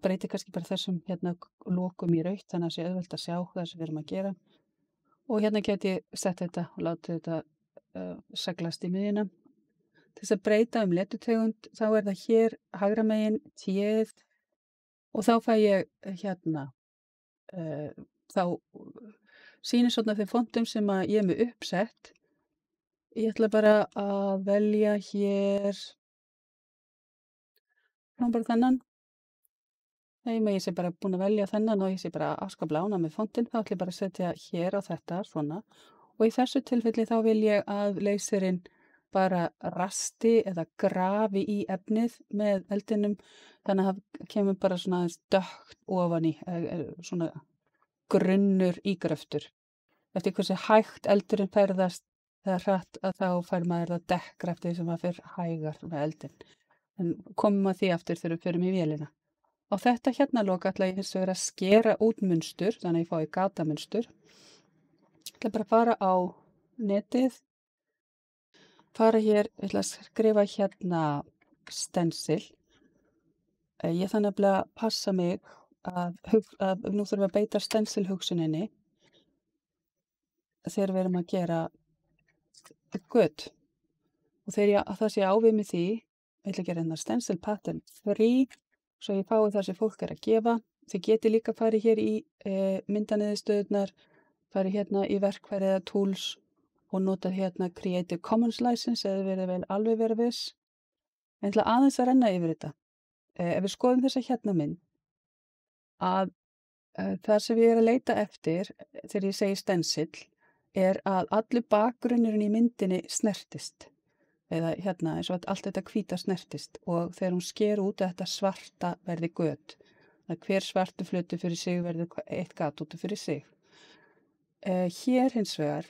breyti kannski bara þessum hérna lokum í rautt, þannig að það sé auðvelt að sjá það sem við erum að gera. Og hérna get ég sett þetta og látið þetta seglast í miðjuna. Til þess að breyta leturtegund, þá er það hér hægra megin, téð, og þá fæ ég hérna, þá sýnir svona þeim fontum sem að ég er með uppsett. Ég ætla bara að velja hér bara þennan. Þegar ég sé bara búin að velja þennan og ég sé bara afskaplega ánægð með fontinn, þá ætla ég bara að setja hér á þetta svona. Og í þessu tilfelli þá vil ég að leyserinn bara rasti eða grafi í efnið með eldinum, þannig að það kemur bara svona aðeins dökkt ofan í, svona grunnur ígröftur. Eftir hversu hægt eldurinn ferðast eða hratt að þá fær maður það dekkra eftir því sem maður fer hægar með eldin. En komum að því aftur þegar við förum í vélina. Á þetta hérna loka ætla ég hins vegar að skera út munstur, þannig að ég fái gatamunstur. Ég ætla bara að fara á netið, fara hér, ég ætla að skrifa hérna stencil Ég þarf nefnilega að passa mig að nú þurfum við að beita stensilhugsuninni þegar við erum að gera göt. Og þegar það sé á við með því, ég ætla að gera hérna stencil pattern free, svo ég fái það sem fólk er að gefa. Þið getið líka farið hér í myndaniðurstöðurnar, farið hérna í verkfæri eða tools og notað hérna Creative Commons license eða verið vel alveg verið viss. En ég ætla aðeins að renna yfir þetta. Ef við skoðum þessa hérna mynd, að það sem ég er að leita eftir þegar ég segi stencil er að allur bakgrunnurinn í myndinni snertist. Eða hérna eins og að allt þetta hvíta snertist og þegar hún sker út að þetta svarta verði göt. Að hver svartu flötu fyrir sig verður eitt gat út fyrir sig. Hér hins vegar,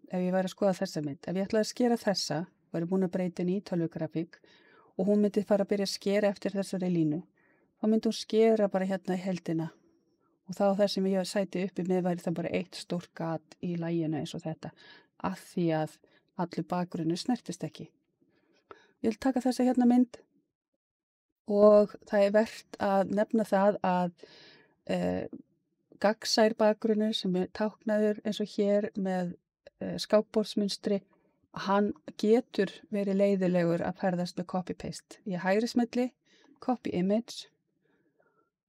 ef ég væri að skoða þessa mynd, ef ég ætlaði að skera þessa, væri búin að breyta henni í tölvugrafík og hún myndi fara að byrja að skera eftir þessari línu, þá myndi hún skera bara hérna í heldina og þá það sem ég sæti uppi með væri það bara eitt stórt gat í laginu eins og þetta, af því að allur bakgrunnu snertist ekki. Ég vil taka þessa hérna mynd og það er vert að nefna það að gagnsær bakgrunnur sem er táknaður eins og hér með skákborðsmunstri, hann getur verið leiðilegur að ferðast með copy-paste. Ég hægri smelli, copy image,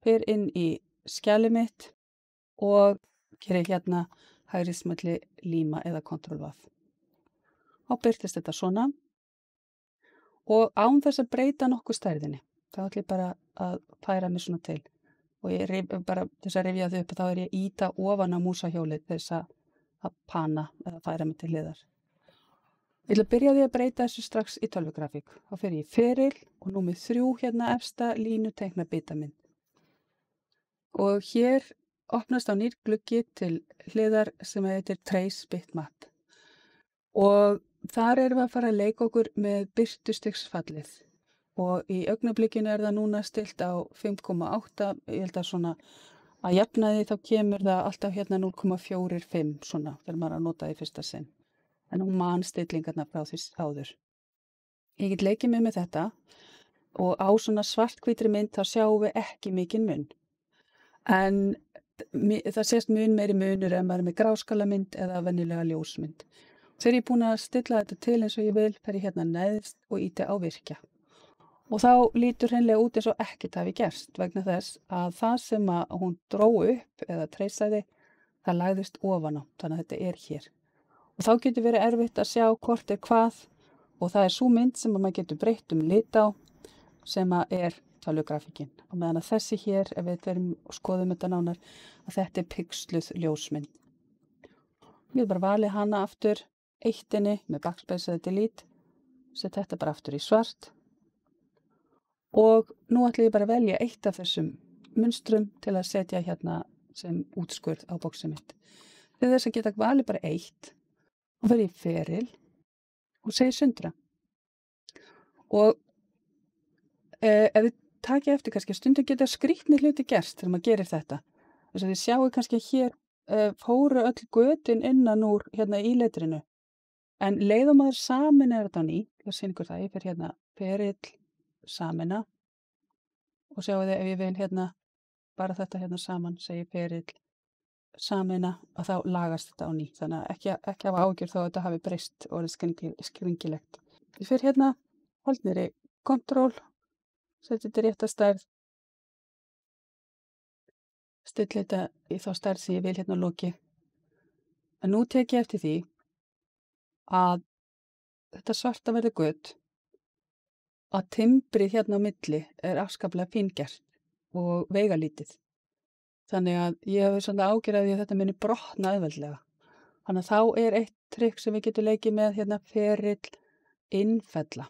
fer inn í skjalið mitt og gerir hérna hægri smelli líma eða Ctrl+V. Þá birtist þetta svona og án þess að breyta nokkuð stærðinni. Þá ætlum ég bara að færa mig svona til og ég bara þess að rifja þau upp og þá er ég íta ofan á músahjólið þess að pana eða færa mig til hliðar. Ég ætla að byrja því að breyta þessu strax í tölvugrafík. Þá fer ég í feril og númer 3 hérna efsta línu teikna bitamynd. Og hér opnast á nýr gluggi til hliðar sem heitir Trace Bitmap. Og þar erum við að fara að leika okkur með birtustigsfallið og í augnablikinu er það núna stilt á 5,8, ég held að svona að jafnaði þá kemur það alltaf hérna 0,45 svona þegar maður að nota því fyrsta sinn. En hún man stillingarna frá því áður. Ég get leikið mig með þetta og á svona svarthvítri mynd þá sjáum við ekki mikinn mun. En það sést meiri munur ef maður er með gráskallamynd eða venjulega ljósmynd. Þegar ég er búin að stilla þetta til eins og ég vil, fer ég hérna neðst og íti á virkja. Og þá lítur hreinlega út eins og ekkert hafi gerst vegna þess að það sem að hún dró upp eða treysaði, það lagðist ofan á, þannig að þetta er hér. Og þá getur verið erfitt að sjá hvort er hvað og það er sú mynd sem maður getur breytt lit á sem að er tölvugrafíkin. Og meðan að þessi hér, ef við verum og skoðum þetta nánar, að þetta er pixluð ljósmynd. Ég vil bara valið hana aftur, eittinni með backspace eða delete, set þetta bara aftur í svart og nú ætlum ég bara að velja eitt af þessum munstrum til að setja hérna sem útskurð á bóksið mitt. Til þess að geta valið bara eitt og fer í feril og segi sundra. Og ef við takið eftir kannski stundum geta skrýtnir hluti gerst þegar maður gerir þetta. Þess að þið sjáu kannski hér fóru öll götin innan úr hérna í letrinu. En leiðum maður sameina þetta á ný, ég sýn ykkur það, ég fer hérna ferill, sameina og sjáu þið ef ég vil hérna bara þetta hérna saman, segi ferill, sameina og þá lagast þetta á ný. Þannig að ekki hafa áhyggjur þó að þetta hafi breyst og orðið skringilegt. Ég fer hérna, hold niðri Ctrl, setja þetta í rétta stærð, stilla þetta í þá stærð sem ég vil hérna á loki. En nú tek ég eftir því að þetta svarta verður gött, að timbrið hérna á milli er afskaplega fíngert og veigalítið. Þannig að ég hef svona ágjörð að þetta muni brotna auðveldlega. Þannig að þá er eitt trikk sem við getum leikið með hérna ferill innfella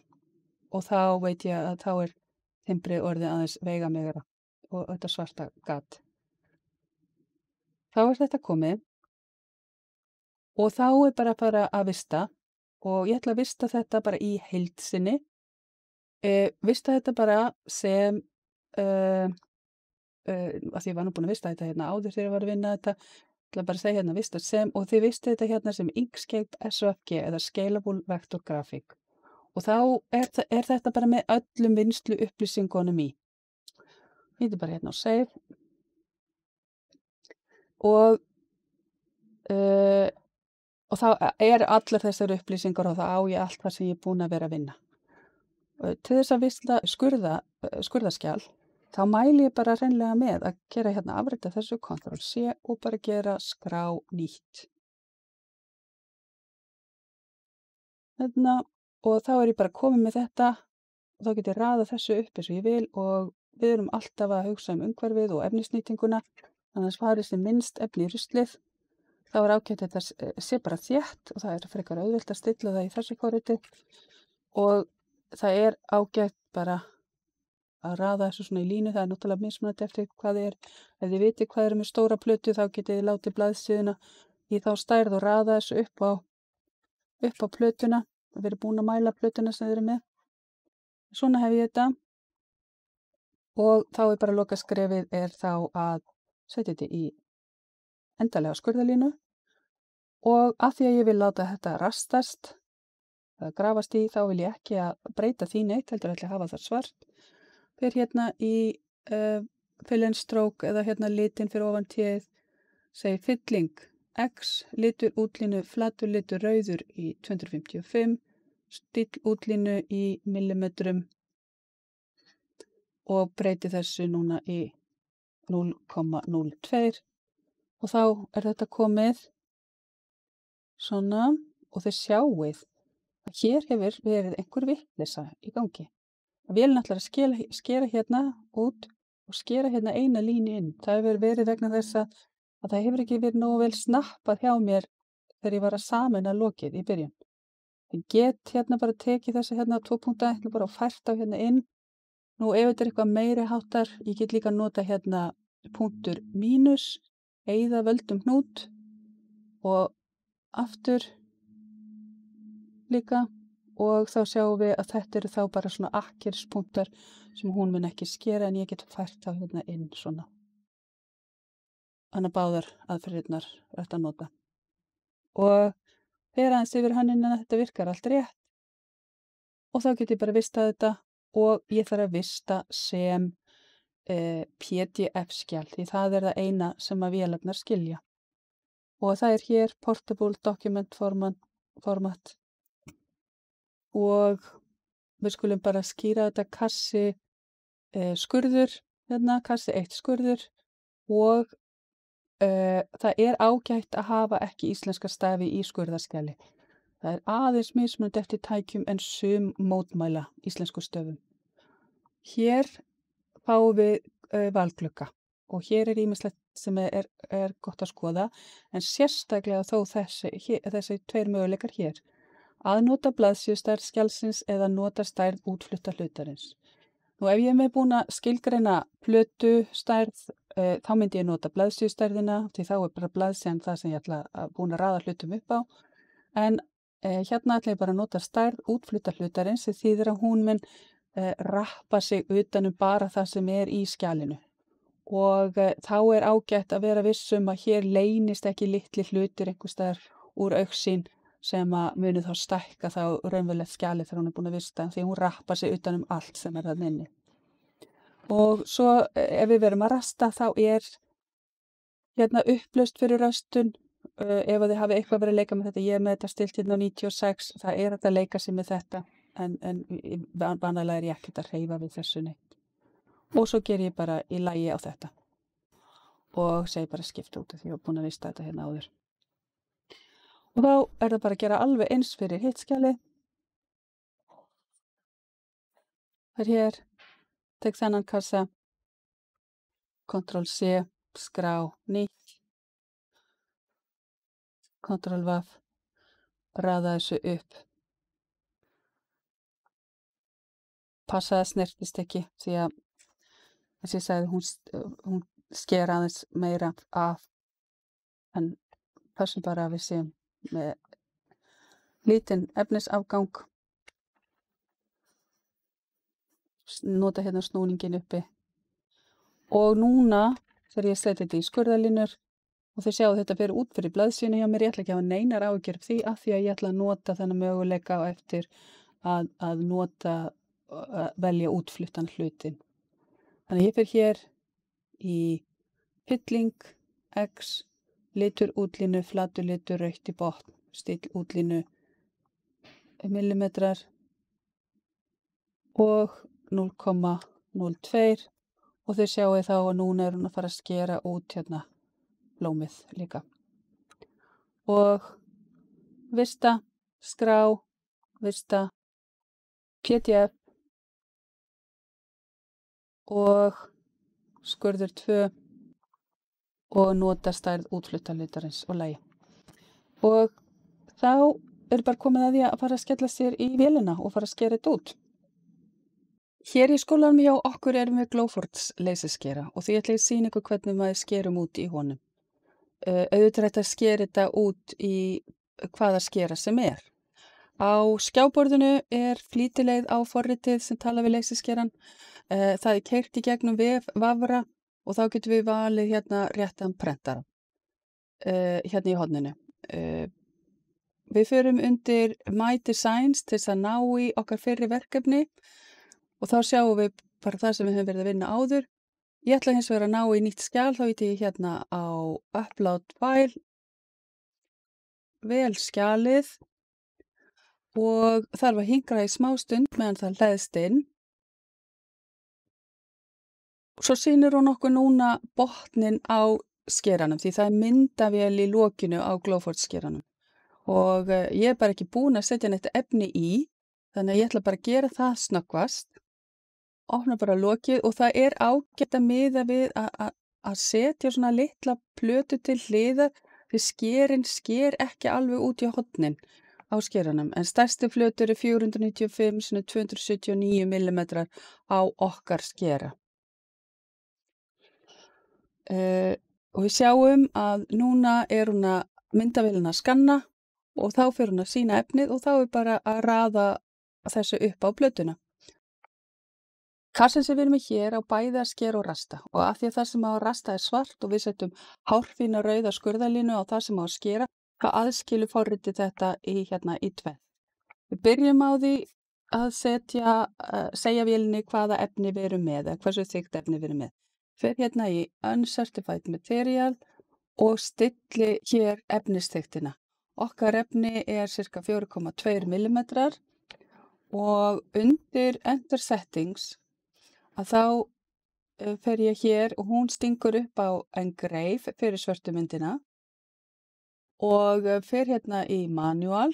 og þá veit ég að þá er timbrið orðið aðeins veigamegra og þetta svarta gat. Þá er þetta komið og þá er bara að fara að vista og ég ætla að vista þetta bara í heild sinni. Vista þetta bara sem að því ég var nú búin að vista þetta hérna áður þegar ég var að vinna þetta, ég ætla bara að segja hérna vista sem og þið vistið þetta hérna sem Inkscape SVG eða Scalable Vector Graphic og þá er þetta bara með öllum vinnslu upplýsingunum í. Íti bara hérna á save og, uh, og þá allar þessar upplýsingar og þá á ég allt það sem ég er búin að vera að vinna. Til þess að vistla skurðaskjal, þá mæli ég bara hreinlega með að gera hérna afrita þessu Ctrl+C og bara gera skrá nýtt. Hérna, og þá er ég bara komin með þetta og þá get ég raðað þessu upp eins og ég vil og við erum alltaf að hugsa umhverfið og efnisnýtinguna, þannig að farið sem minnst efni í ruslið. Þá er ágætt að þetta sé bara þétt og það er frekar auðvelt að stilla það í þessu forriti og það er ágætt bara að raða þessu svona í línu, það er náttúrulega mismunandi eftir hvað þið er. Ef þið vitið hvað með stóra plötu þá getið þið látið blaðsíðuna í þá stærð og raða þessu upp á plötuna. Við erum búin að mæla plötuna sem þið eru með. Svona hef ég þetta og þá er bara lokaskrefið er þá að setja þetta í endanlega skurðarlínu og af því að ég vil láta þetta rastast, grafast í, þá vil ég ekki að breyta því neitt, heldur ætla að hafa það svart. Fyrir hérna í fill and stroke eða hérna litin fyrir ofan téð, segi fylling X, litur útlínu, flatur litur rauður í 255, stíll útlínu í millimetrum og breyti þessu núna í 0,02 og þá er þetta komið svona og þið sjáið að hér hefur verið einhver vitleysa í gangi. Vélin ætlar að skera hérna út og skera hérna eina línu inn. Það hefur verið vegna þess að það hefur ekki verið nógu vel snappað hjá mér þegar ég var að sameina lokið í byrjun. Ég get hérna bara tekið þessi hérna 2 punkta bara og fært á hérna inn. Nú ef þetta er eitthvað meiri háttar, ég get líka nota hérna punktur mínus, eyða völdum hnút og aftur líka og þá sjáum við að þetta eru þá bara svona akkirspunktar sem hún mun ekki skera en ég get fært þá hérna inn svona. Þannig að báðar aðferðirnar er hægt að nota. Og fer aðeins yfir hönnunina að þetta virkar allt rétt og þá get ég bara vistað þetta og ég þarf að vista sem PDF-skjal því það er það eina sem að vélarnar skilja. Og það er hér Portable Document Format og við skulum bara skýra þetta kassi skurður, hérna, kassi 1 skurður og það er ágætt að hafa ekki íslenska stafi í skurðaskjali. Það er aðeins mismunandi eftir tækjum en sum mótmæla íslensku stöfum. Hér fáum við valglugga og hér er ýmislegt sem er gott að skoða en sérstaklega þó þessi 2 möguleikar hér. Að nota blaðsíðustærð skjalsins eða nota stærð útflutta hlutarins. Nú ef ég er með búin að skilgreina plötustærð þá myndi ég nota blaðsíðustærðina því þá er bara blaðsíðan það sem ég ætla að búin að raða hlutum upp á. En hérna ætla ég bara að nota stærð útflutta hlutarins því þýðir að hún mun rappa sig utanum bara það sem er í skjalinu. Og þá er ágætt að vera vissum að hér leynist ekki litli hlutir einhvers staðar úr augsýn sem að muni þá stækka þá raunverulegt skjalið þegar hún er búin að vista því hún rappar sig utanum allt sem er þarna inni. Og svo ef við verum að rasta þá er hérna upplaust fyrir röstun ef þið hafi eitthvað verið að leika með þetta, ég er með þetta stilt hérna á 96, það er hægt að leika sig með þetta en vanalega er ég ekkert að hreyfa við þessu neitt. Og svo ger ég bara í lagi á þetta og segi bara skipta út af því ég var búin að vista þetta hérna áður. Og þá er það bara að gera alveg eins fyrir hitt skjalið. Það er hér, tek þennan kassa, Ctrl+C, skrá nýtt, Ctrl+V, raða þessu upp. Passa það snertist ekki því að þess að ég sagði hún sker aðeins meira af en passum bara að við séum með lítinn efnisafgang. Nota hérna snúningin uppi. Og núna þegar ég seti þetta í skurðarlínur og þið sjáu þetta fyrir út fyrir blaðsíðuna hjá mér, ég ætla ekki að hafa neinar áhyggjur af því að ég ætla að nota þennan möguleika á eftir að velja útfluttan hlutin. Þannig að ég fer hér í fylling, X, litur útlínu, flatur litur, rautt í botn, stíll útlínu, millimetrar og 0,02 og þið sjáið þá að núna hún að fara að skera út hérna blómið líka. Og vista, skrá, vista, PDF og skurður 2 og nota stærð útfluttarlitarins og lagi. Og þá bara komið að því að fara að skella sér í vélina og fara að skera þetta út. Hér í skólanum hjá okkur erum við Glowforge leysiskera og því ætla ég að sýna ykkur hvernig maður skerum út í honum. Auðvitað er þetta að skera þetta út í hvaða skera sem er. Á skjáborðinu er flýtileið á forritið sem tala við leysiskeran. Það er keyrt í gegnum vafra og þá getum við valið hérna réttan prentara hérna í horninu. Við förum undir My Designs til þess að ná í okkar fyrri verkefni og þá sjáum við bara það sem við höfum verið að vinna áður. Ég ætla hins vegar að ná í nýtt skjal, þá ýti ég hérna á Upload File, vel skjalið og þarf að hingra í smá stund meðan það hleðst inn. Svo sýnir hún okkur núna botnin á skeranum því það er myndavél í lokinu á Glowforge skeranum. Og ég er bara ekki búin að setja neitt efni í, þannig að ég ætla bara að gera það snöggvast. Opna bara lokið og það er ágætt að miða við að setja svona litla plötu til hliðar því skerin sker ekki alveg út í hornin á skeranum. En stærsti flötur er 495 x 279 mm á okkar skera. Og við sjáum að núna er hún að myndavélina að skanna og þá fer hún að sýna efnið og þá er bara að raða þessu upp á plötuna. Kassin sem við erum með hér á bæði að skera og rasta og af því að það sem á að rasta er svart og við setjum hárfína rauða skurðarlínu á það sem á að skera, þá aðskilur forritið þetta í tvennt. Við byrjum á því að segja vélinni hvaða efni við erum með eða hversu þykkt efni við erum með. Fer hérna í Uncertified Material og stilli hér efnisþykktina. Okkar efni er cirka 4,2 mm og undir Enter Settings að þá fer ég hér og hún stingur upp á Engrave fyrir svörtu myndina og fer hérna í Manual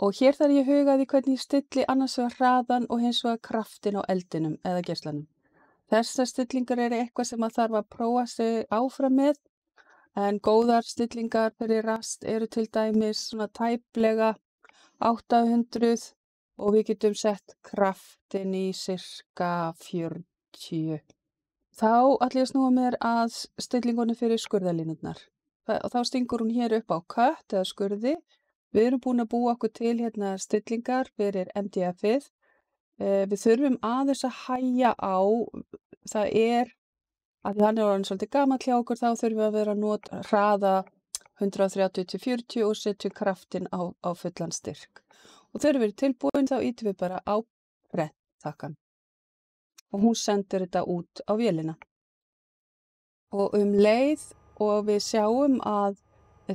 og hér þarf ég að huga því hvernig ég stilli annars vegar hraðan og hins vegar kraftin á eldinum eða geislanum. Þessar stillingar eru eitthvað sem að þarf að prófa sig áfram með en góðar stillingar fyrir rast eru til dæmis svona tæplega 800 og við getum sett kraftin í cirka 40. Þá ætla ég að snúa mér að stillingunni fyrir skurðarlínurnar. Þá stingur hún hér upp á kött eða skurði. Við erum búin að búa okkur til hérna stillingar fyrir MDF-ið. Við þurfum aðeins að hægja á. Það er, að því hann er orðinn svolítið gamall hjá okkur, þá þurfum við að vera að nota hraða 130-40 og setjum kraftin á fullan styrk. Og þegar við erum tilbúin þá ýtum við bara á prenttakkann og hún sendir þetta út á vélina. Og leið og við sjáum að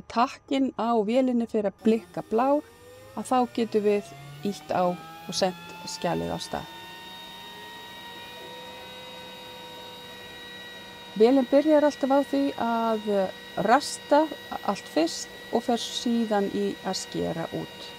takkinn á vélinni fyrir að blikka blár að þá getum við ýtt á og sendt skjalið á stað. Vélin byrjar alltaf á því að rasta allt fyrst og fer síðan í að skera út.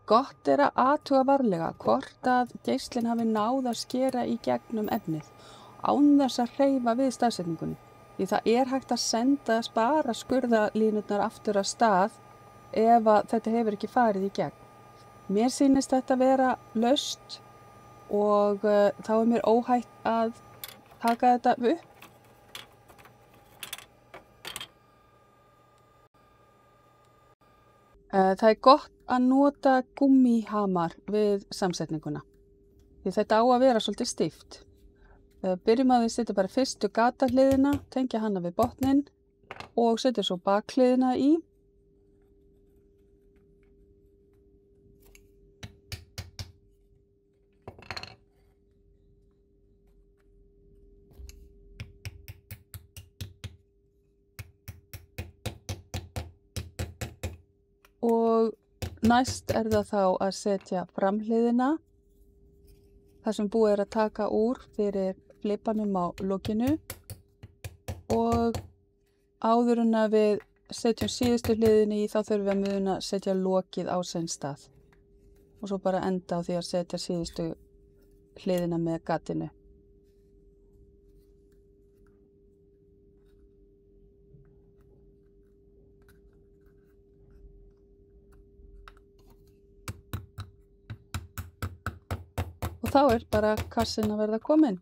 Gott er að athuga varlega hvort að geislinn hafi náð að skera í gegnum efnið án þess að hreyfa við staðsetningunni. Því það er hægt að spara skurðarlínurnar aftur af stað ef að þetta hefur ekki farið í gegn. Mér sýnist þetta vera laust og þá er mér óhætt að taka þetta upp. Það er gott að nota gúmmíhamar við samsetninguna, því þetta á að vera svolítið stíft. Byrjum að við setja bara fyrstu gatahliðina, tengja hana við botninn og setja svo bakhliðina í. Og næst er það þá að setja framhliðina, þar sem búið er að taka úr fyrir flipanum á lokinu, og áður en að við setjum síðustu hliðinni í þá þurfum við að muna að setja lokið á sinn stað og svo bara enda á því að setja síðustu hliðina með gatinu. Og þá er bara kassinn að verða kominn.